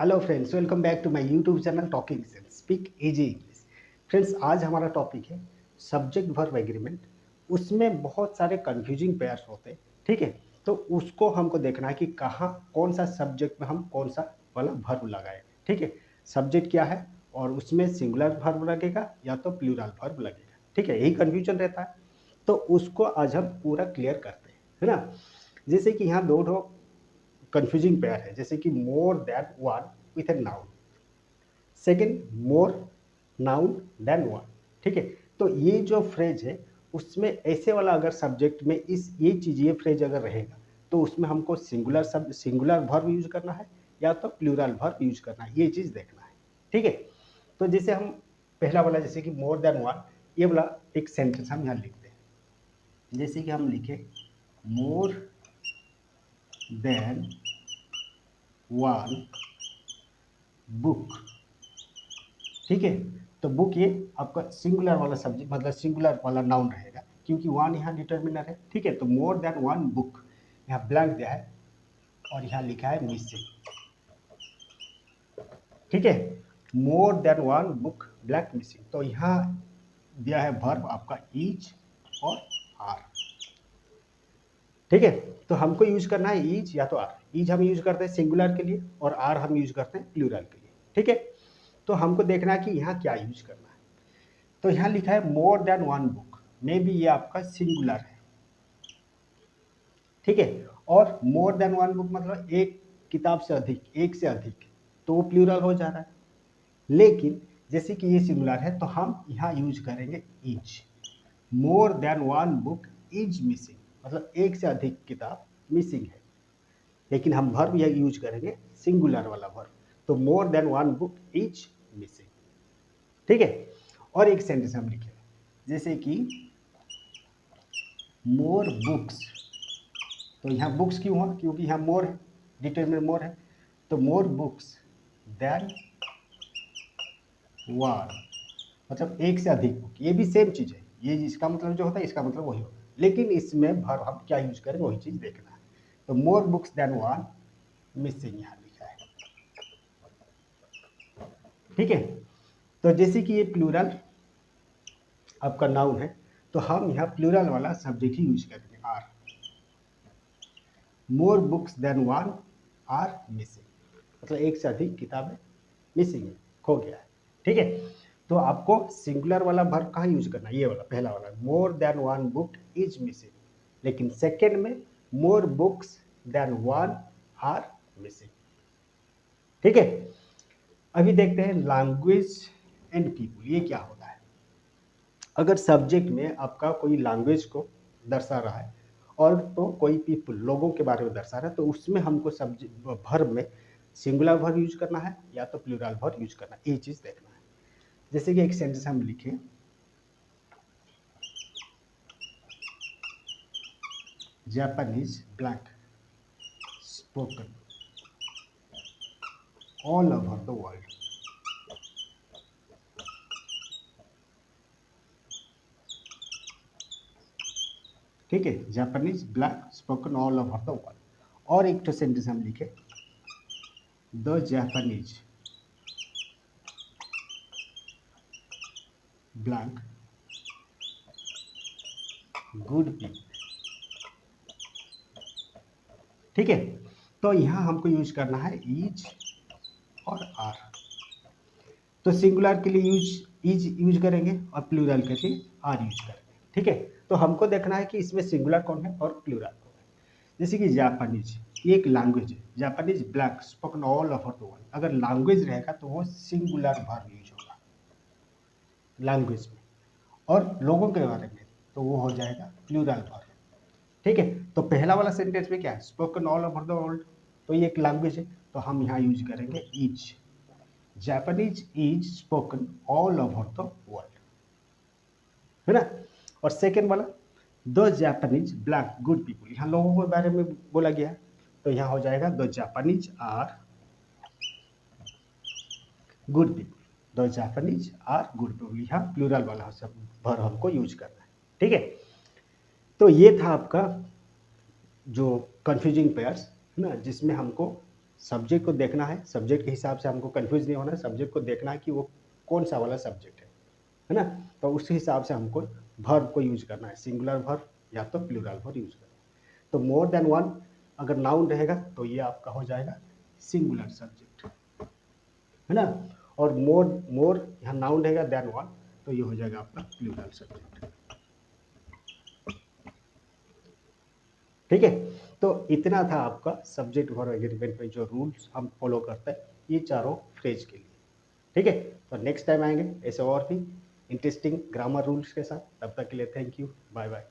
Hello friends, welcome back to my YouTube channel talking sense speak easy English. Friends, आज हमारा topic है subject verb agreement. उसमें बहुत सारे कंफ्यूजिंग पेयर्स होते हैं, ठीक है। तो उसको हमको देखना है कि कहाँ कौन सा सब्जेक्ट में हम कौन सा वाला वर्ब लगाए, ठीक है। सब्जेक्ट क्या है और उसमें सिंगुलर वर्ब लगेगा या तो प्लूरल वर्ब लगेगा, ठीक है। यही कन्फ्यूजन रहता है। तो उसको आज हम पूरा क्लियर करते हैं, है ना। जैसे कि यहाँ दो कंफ्यूजिंग पेयर है, जैसे कि more than one with a noun, second more noun than one, ठीक है। तो ये जो फ्रेज है उसमें ऐसे वाला अगर सब्जेक्ट में इस ये फ्रेज अगर रहेगा तो उसमें हमको सिंगुलर वर्ब यूज करना है या तो प्लूरल वर्ब यूज करना है, ये चीज देखना है, ठीक है। तो जैसे हम पहला वाला जैसे कि मोर देन वन, ये वाला एक सेंटेंस हम यहाँ लिखते हैं। जैसे कि हम लिखे मोर देन वन बुक, ठीक है। तो बुक ये आपका सिंगुलर वाला सब्जेक्ट मतलब सिंगुलर वाला नाउन रहेगा क्योंकि वन यहाँ डिटर्मिनर है, ठीक है। तो मोर देन वन बुक यहाँ ब्लैंक दिया है और यहाँ लिखा है मिसिंग, ठीक है। मोर than one book blank missing, तो यहाँ दिया है वर्ब आपका इज और आर, ठीक है। तो हमको यूज करना है इज या तो आर। इज हम यूज करते हैं सिंगुलर के लिए और आर हम यूज करते हैं प्लूरल के लिए, ठीक है। तो हमको देखना है कि यहाँ क्या यूज करना है। तो यहाँ लिखा है मोर देन वन बुक, में भी ये आपका सिंगुलर है, ठीक है। और मोर देन वन बुक मतलब एक किताब से अधिक, एक से अधिक, तो वो प्लूरल हो जा रहा है। लेकिन जैसे कि ये सिंगुलर है तो हम यहाँ यूज करेंगे is. More than one book is missing, मतलब एक से अधिक किताब मिसिंग है, लेकिन हम वर्ब यह यूज करेंगे सिंगुलर वाला वर्ब। तो मोर than one book is missing, ठीक है। और एक सेंटेंस हम लिखे जैसे कि मोर बुक्स, तो यहाँ बुक्स क्यों हुआ, क्योंकि यहाँ मोर है, डिटरमिनर मोर है। तो मोर बुक्स देन वन मतलब एक से अधिक बुक, ये भी सेम चीज है, ये इसका मतलब जो होता है इसका मतलब वही होता है, लेकिन इसमें वर्ब हम क्या यूज करेंगे वही चीज देखना है। तो more books than one missing यहाँ लिखा है, ठीक है। तो जैसे कि ये प्लूरल आपका नाउन है तो हम यहाँ प्लूरल वाला सब्जेक्ट ही यूज करेंगे are. More books than one are missing, मतलब एक से अधिक किताबें मिसिंग है, खो गया है, ठीक है। तो आपको सिंगुलर वाला वर्ब कहाँ यूज करना है, ये वाला पहला वाला more than one book is missing, लेकिन सेकेंड में more books than one are missing, ठीक है। अभी देखते हैं लैंग्वेज एंड पीपुल, ये क्या होता है। अगर सब्जेक्ट में आपका कोई लैंग्वेज को दर्शा रहा है और तो कोई पीपल लोगों के बारे में दर्शा रहा है तो उसमें हमको सब्जेक्ट वर्ब में सिंगुलर वर्ब यूज करना है या तो प्लूरल वर्ब यूज करना है, ये चीज देखना है। जैसे कि एक सेंटेंस हम लिखें Japanese blank spoken all over the world, ठीक है। Japanese blank spoken all over the world. और एक तो सेंटेंस हम लिखे the Japanese blank good people, ठीक है। तो यहाँ हमको यूज करना है इज और आर। तो सिंगुलर के लिए इज यूज करेंगे और प्लूरल के लिए आर यूज करेंगे, ठीक है। तो हमको देखना है कि इसमें सिंगुलर कौन है और प्लूरल कौन है। जैसे कि जापानीज, ये एक लैंग्वेज है, Japanese blank spoken all over the world, अगर लैंग्वेज रहेगा तो वो सिंगुलर वर्ब यूज होगा लैंग्वेज में, और लोगों के बारे में तो वो हो जाएगा प्लूरल वर्ब, ठीक है। तो पहला वाला सेंटेंस में क्या है, spoken all over the world, तो ये एक लैंग्वेज है तो हम यहाँ यूज करेंगे is. Japanese is spoken all over the world, है ना। और सेकेंड वाला the Japanese blank good people, यहाँ लोगों के बारे में बोला गया है तो यहाँ हो जाएगा the Japanese are good people, the Japanese are good people, यहाँ प्लूरल वाला वर्ब हमको यूज करना है, ठीक है। तो ये था आपका जो कंफ्यूजिंग पेयर्स है ना, जिसमें हमको सब्जेक्ट को देखना है, सब्जेक्ट के हिसाब से हमको कंफ्यूज नहीं होना है, सब्जेक्ट को देखना है कि वो कौन सा वाला सब्जेक्ट है ना। तो उस हिसाब से हमको वर्ब को यूज करना है, सिंगुलर वर्ब या तो प्लूरल वर्ब यूज करना है। तो मोर देन वन अगर नाउन रहेगा तो ये आपका हो जाएगा सिंगुलर सब्जेक्ट, है ना। और मोर मोर यहाँ नाउन रहेगा देन वन तो ये हो जाएगा आपका प्लूरल सब्जेक्ट। ठीक है, तो इतना था आपका सब्जेक्ट वर्ब एग्रीमेंट में जो रूल्स हम फॉलो करते हैं ये चारों फ्रेज के लिए। ठीक है, तो नेक्स्ट टाइम आएंगे ऐसे और भी इंटरेस्टिंग ग्रामर रूल्स के साथ। तब तक के लिए थैंक यू, बाय बाय।